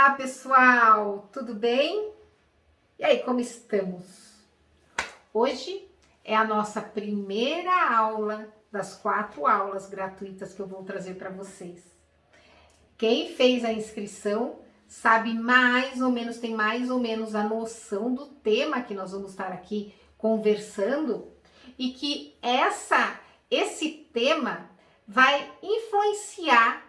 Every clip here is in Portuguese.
Olá, pessoal, tudo bem? E aí, como estamos? Hoje é a nossa primeira aula das 4 aulas gratuitas que eu vou trazer para vocês. Quem fez a inscrição sabe mais ou menos, tem mais ou menos a noção do tema que nós vamos estar aqui conversando e que esse tema vai influenciar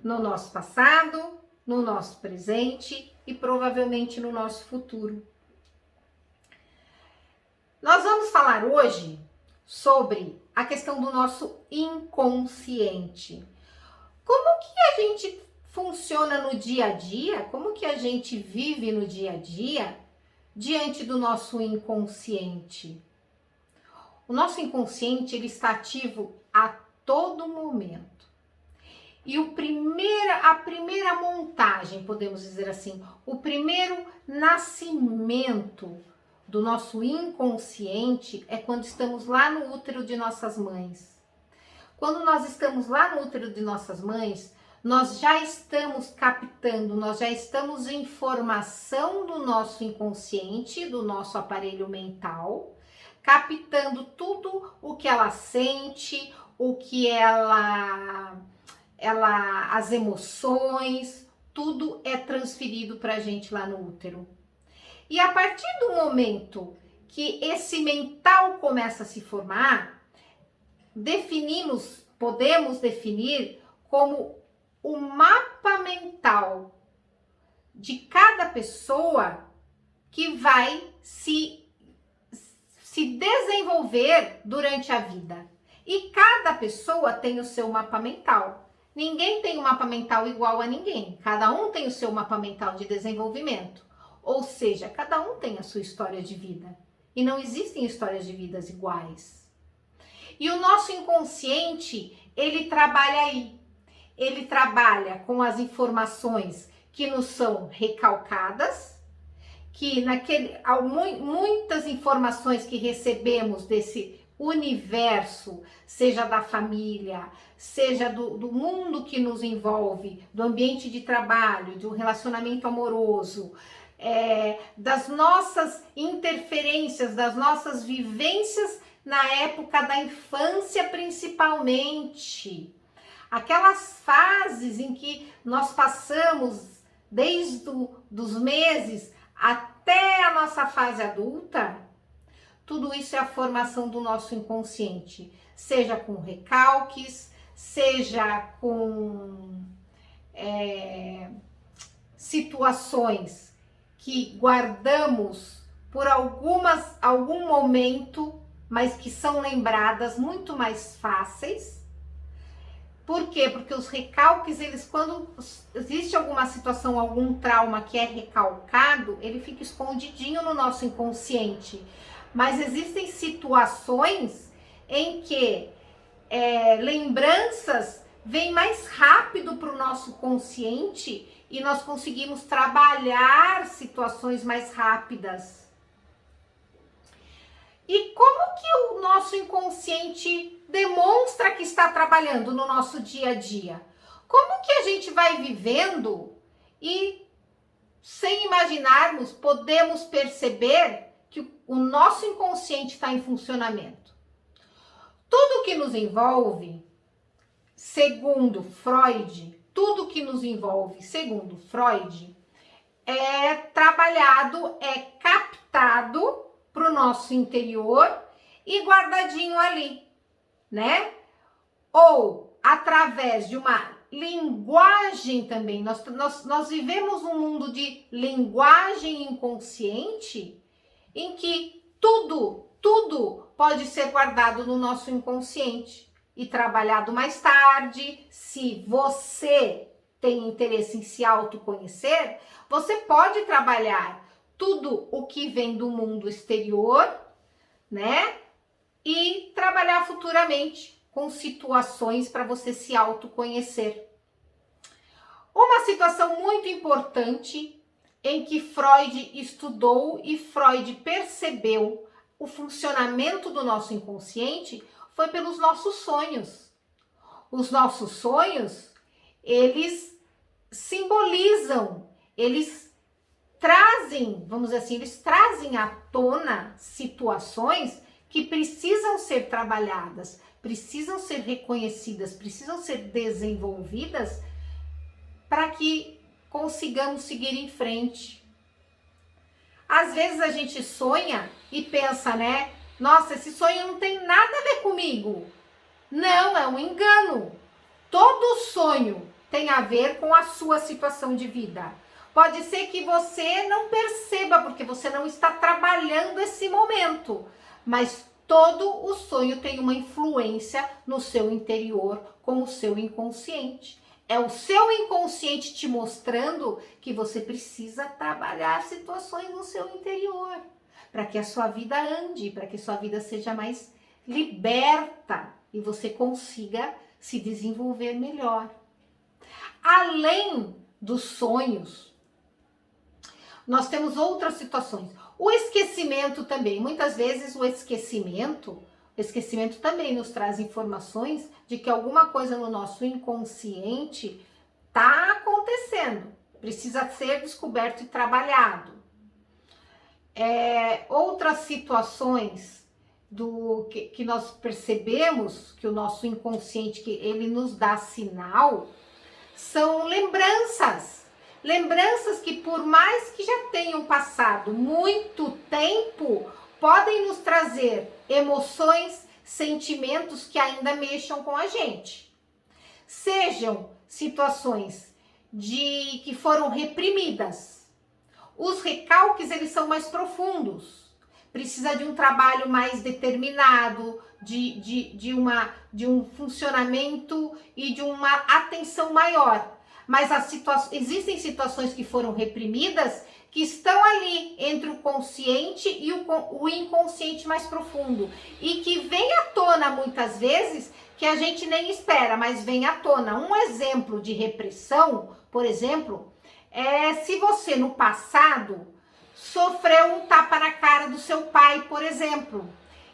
no nosso passado, no nosso presente e provavelmente no nosso futuro. Nós vamos falar hoje sobre a questão do nosso inconsciente. Como que a gente funciona no dia a dia? Como que a gente vive no dia a dia diante do nosso inconsciente? O nosso inconsciente, ele está ativo a todo momento. E a primeira montagem, podemos dizer assim, o primeiro nascimento do nosso inconsciente é quando estamos lá no útero de nossas mães. Quando nós estamos lá no útero de nossas mães, nós já estamos captando, nós já estamos em formação do nosso inconsciente, do nosso aparelho mental, captando tudo o que ela sente, o que as emoções, tudo é transferido para a gente lá no útero. E a partir do momento que esse mental começa a se formar, podemos definir como o mapa mental de cada pessoa que vai se desenvolver durante a vida. E cada pessoa tem o seu mapa mental. Ninguém tem um mapa mental igual a ninguém. Cada um tem o seu mapa mental de desenvolvimento. Ou seja, cada um tem a sua história de vida. E não existem histórias de vidas iguais. E o nosso inconsciente, ele trabalha aí. Ele trabalha com as informações que nos são recalcadas, que muitas informações que recebemos desse universo, seja da família, seja do mundo que nos envolve, do ambiente de trabalho, de um relacionamento amoroso, das nossas interferências, das nossas vivências na época da infância principalmente. Aquelas fases em que nós passamos desde dos meses até a nossa fase adulta, tudo isso é a formação do nosso inconsciente, seja com recalques, seja com situações que guardamos por algum momento, mas que são lembradas muito mais fáceis. Por quê? Porque os recalques, quando existe alguma situação, algum trauma que é recalcado, ele fica escondidinho no nosso inconsciente. Mas existem situações em que lembranças vêm mais rápido para o nosso consciente e nós conseguimos trabalhar situações mais rápidas. E como que o nosso inconsciente demonstra que está trabalhando no nosso dia a dia? Como que a gente vai vivendo e, sem imaginarmos, podemos perceber que o nosso inconsciente está em funcionamento? Tudo que nos envolve, segundo Freud, é trabalhado, é captado para o nosso interior e guardadinho ali, né? Ou através de uma linguagem também. Nós vivemos um mundo de linguagem inconsciente em que tudo pode ser guardado no nosso inconsciente e trabalhado mais tarde. Se você tem interesse em se autoconhecer, você pode trabalhar tudo o que vem do mundo exterior, né? E trabalhar futuramente com situações para você se autoconhecer. Uma situação muito importante em que Freud estudou e Freud percebeu o funcionamento do nosso inconsciente foi pelos nossos sonhos. Os nossos sonhos, eles simbolizam, eles trazem, vamos dizer assim, eles trazem à tona situações que precisam ser trabalhadas, precisam ser reconhecidas, precisam ser desenvolvidas para que consigamos seguir em frente. Às vezes a gente sonha e pensa, né? Nossa, esse sonho não tem nada a ver comigo. Não, é um engano. Todo sonho tem a ver com a sua situação de vida. Pode ser que você não perceba, porque você não está trabalhando esse momento, mas todo o sonho tem uma influência no seu interior com o seu inconsciente. É o seu inconsciente te mostrando que você precisa trabalhar situações no seu interior, para que a sua vida ande, para que a sua vida seja mais liberta e você consiga se desenvolver melhor. Além dos sonhos, nós temos outras situações. O esquecimento também. Muitas vezes o esquecimento também nos traz informações de que alguma coisa no nosso inconsciente está acontecendo. Precisa ser descoberto e trabalhado. Outras situações que nós percebemos que o nosso inconsciente, que ele nos dá sinal, são lembranças. Lembranças que, por mais que já tenham passado muito tempo, podem nos trazer emoções, sentimentos que ainda mexam com a gente. Sejam situações que foram reprimidas. Os recalques, eles são mais profundos. Precisa de um trabalho mais determinado, de um funcionamento e de uma atenção maior. Mas existem situações que foram reprimidas que estão ali entre o consciente e o inconsciente mais profundo. E que vem à tona muitas vezes que a gente nem espera, mas vem à tona. Um exemplo de repressão, por exemplo, é se você no passado sofreu um tapa na cara do seu pai, por exemplo.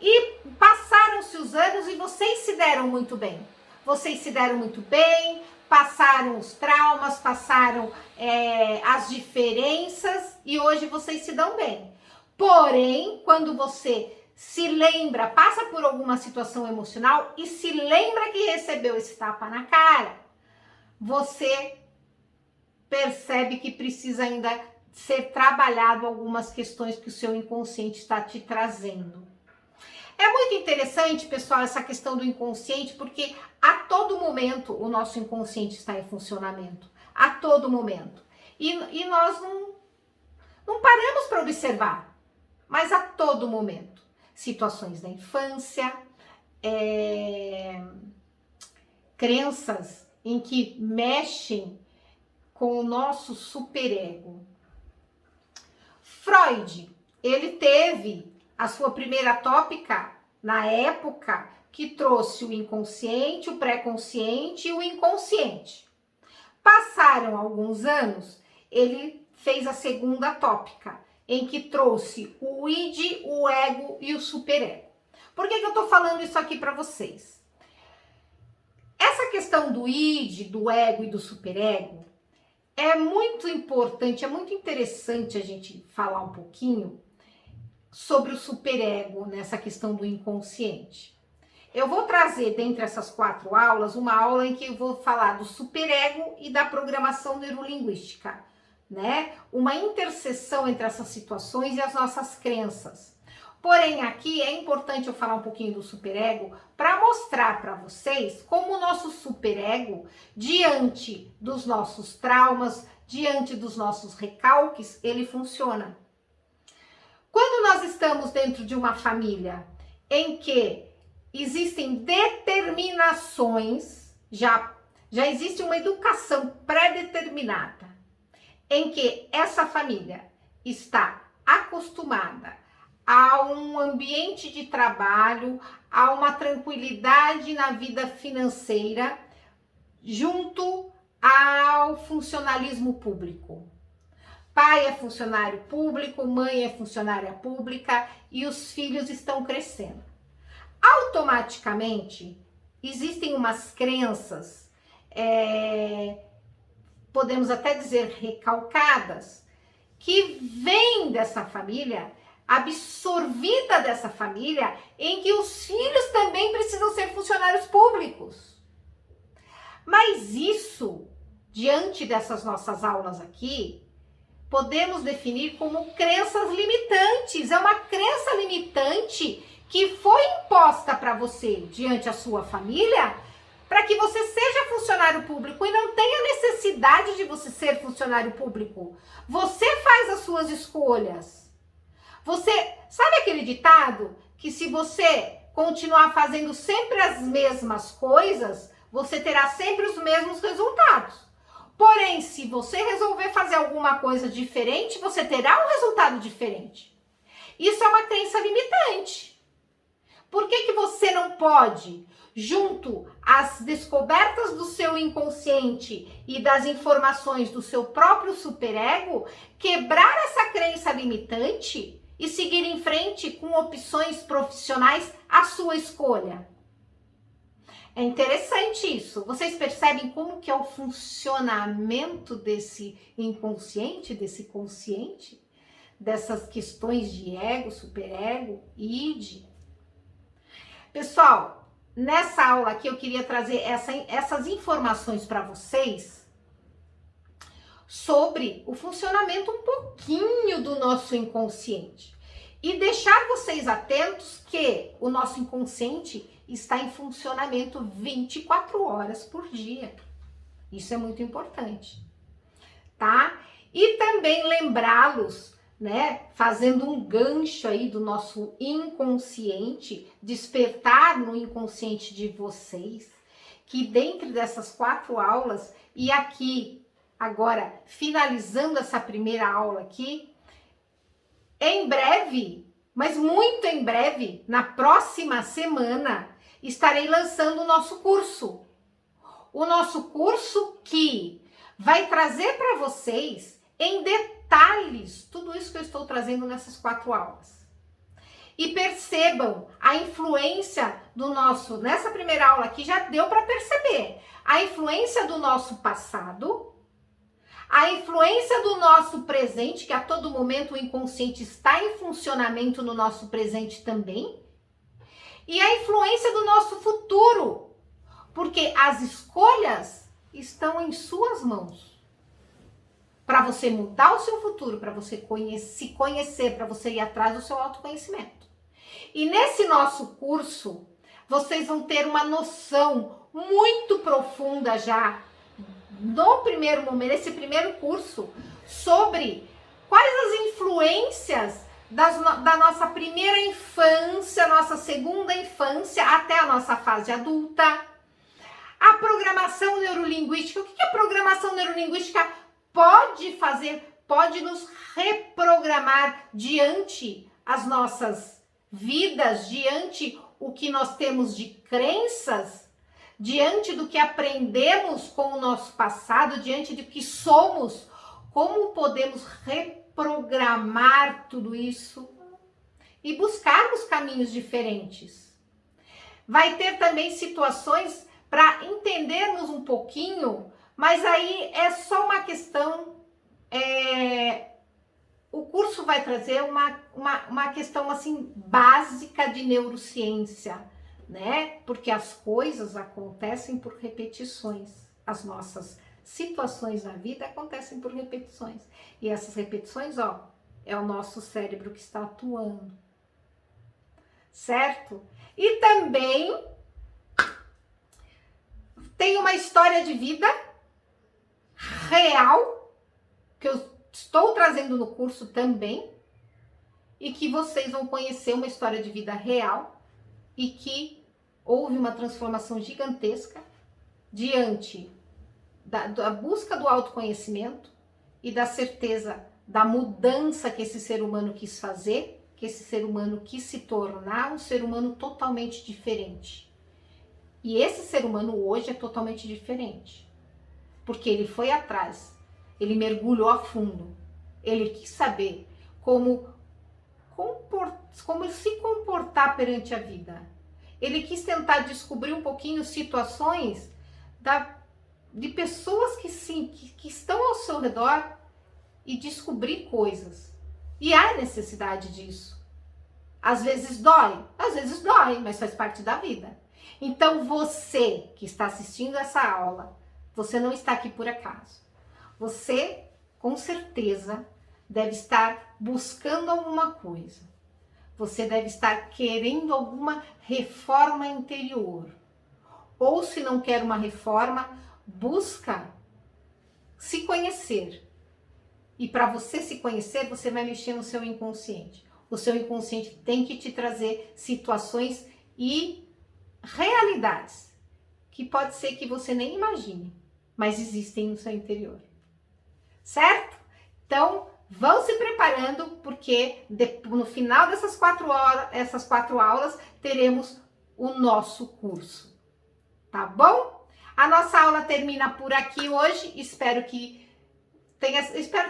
E passaram-se os anos e vocês se deram muito bem. Vocês se deram muito bem, passaram os traumas, passaram as diferenças e hoje vocês se dão bem. Porém, quando você se lembra, passa por alguma situação emocional e se lembra que recebeu esse tapa na cara, você percebe que precisa ainda ser trabalhado algumas questões que o seu inconsciente está te trazendo. É muito interessante, pessoal, essa questão do inconsciente, porque a todo momento o nosso inconsciente está em funcionamento. A todo momento. E nós não paramos para observar, mas a todo momento. Situações da infância, crenças em que mexem com o nosso superego. Freud, ele teve a sua primeira tópica na época que trouxe o inconsciente, o pré-consciente e o inconsciente. Passaram alguns anos, ele fez a segunda tópica, em que trouxe o id, o ego e o superego. Por que eu tô falando isso aqui para vocês? Essa questão do id, do ego e do superego é muito importante, é muito interessante a gente falar um pouquinho sobre o superego nessa questão do inconsciente. Eu vou trazer, dentre essas 4 aulas, uma aula em que eu vou falar do superego e da programação neurolinguística, né? Uma interseção entre essas situações e as nossas crenças. Porém, aqui é importante eu falar um pouquinho do superego para mostrar para vocês como o nosso superego, diante dos nossos traumas, diante dos nossos recalques, ele funciona. Quando nós estamos dentro de uma família em que existem determinações, já existe uma educação pré-determinada, em que essa família está acostumada a um ambiente de trabalho, a uma tranquilidade na vida financeira, junto ao funcionalismo público. Pai é funcionário público, mãe é funcionária pública e os filhos estão crescendo. Automaticamente, existem umas crenças podemos até dizer recalcadas, que vêm dessa família, absorvida dessa família, em que os filhos também precisam ser funcionários públicos. Mas isso, diante dessas nossas aulas aqui, podemos definir como crenças limitantes. É uma crença limitante que foi imposta para você diante da sua família, para que você seja funcionário público e não tenha necessidade de você ser funcionário público. Você faz as suas escolhas. Você sabe aquele ditado que se você continuar fazendo sempre as mesmas coisas, você terá sempre os mesmos resultados. Porém, se você resolver fazer alguma coisa diferente, você terá um resultado diferente. Isso é uma crença limitante. Por que você não pode, junto às descobertas do seu inconsciente e das informações do seu próprio superego, quebrar essa crença limitante e seguir em frente com opções profissionais à sua escolha? É interessante isso. Vocês percebem como que é o funcionamento desse inconsciente, desse consciente, dessas questões de ego, superego, id? Pessoal, nessa aula aqui eu queria trazer essas informações para vocês sobre o funcionamento um pouquinho do nosso inconsciente e deixar vocês atentos que o nosso inconsciente está em funcionamento 24 horas por dia. Isso é muito importante, tá? E também lembrá-los, né, fazendo um gancho aí do nosso inconsciente, despertar no inconsciente de vocês, que dentro dessas 4 aulas, e aqui, agora, finalizando essa primeira aula aqui, em breve, mas muito em breve, na próxima semana, estarei lançando o nosso curso. O nosso curso que vai trazer para vocês em detalhes tudo isso que eu estou trazendo nessas 4 aulas. E percebam a influência do nosso, nessa primeira aula aqui já deu para perceber, a influência do nosso passado, a influência do nosso presente, que a todo momento o inconsciente está em funcionamento no nosso presente também, e a influência do nosso futuro, porque as escolhas estão em suas mãos. Para você mudar o seu futuro, para você se conhecer, para você ir atrás do seu autoconhecimento. E nesse nosso curso, vocês vão ter uma noção muito profunda já, no primeiro momento, nesse primeiro curso, sobre quais as influências da nossa primeira infância, nossa segunda infância, até a nossa fase adulta. A programação neurolinguística. O que a programação neurolinguística pode fazer? Pode nos reprogramar diante as nossas vidas, diante o que nós temos de crenças, diante do que aprendemos com o nosso passado, diante do que somos. Como podemos reprogramar tudo isso e buscarmos caminhos diferentes? Vai ter também situações para entendermos um pouquinho, mas aí é só uma questão, o curso vai trazer uma questão assim básica de neurociência, né? Porque as coisas acontecem por repetições, as nossas situações na vida acontecem por repetições, e essas repetições, ó, é o nosso cérebro que está atuando, certo? E também tem uma história de vida real, que eu estou trazendo no curso também, e que vocês vão conhecer uma história de vida real, e que houve uma transformação gigantesca diante da busca do autoconhecimento e da certeza da mudança que esse ser humano quis fazer, que esse ser humano quis se tornar um ser humano totalmente diferente. E esse ser humano hoje é totalmente diferente, porque ele foi atrás, ele mergulhou a fundo, ele quis saber como se comportar perante a vida. Ele quis tentar descobrir um pouquinho situações de pessoas que sim, que estão ao seu redor e descobrir coisas. E há necessidade disso. Às vezes dói, mas faz parte da vida. Então você que está assistindo essa aula, você não está aqui por acaso. Você, com certeza, deve estar buscando alguma coisa. Você deve estar querendo alguma reforma interior. Ou se não quer uma reforma, busca se conhecer. E para você se conhecer, você vai mexer no seu inconsciente. O seu inconsciente tem que te trazer situações e realidades que pode ser que você nem imagine, mas existem no seu interior. Certo? Então, vão se preparando, porque no final dessas 4 aulas, teremos o nosso curso. Tá bom? A nossa aula termina por aqui hoje. Espero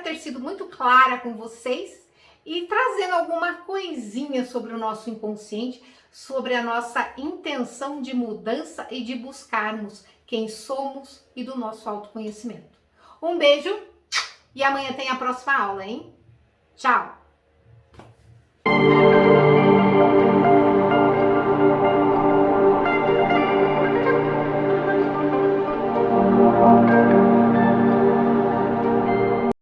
ter sido muito clara com vocês e trazendo alguma coisinha sobre o nosso inconsciente, sobre a nossa intenção de mudança e de buscarmos quem somos e do nosso autoconhecimento. Um beijo e amanhã tem a próxima aula, hein? Tchau!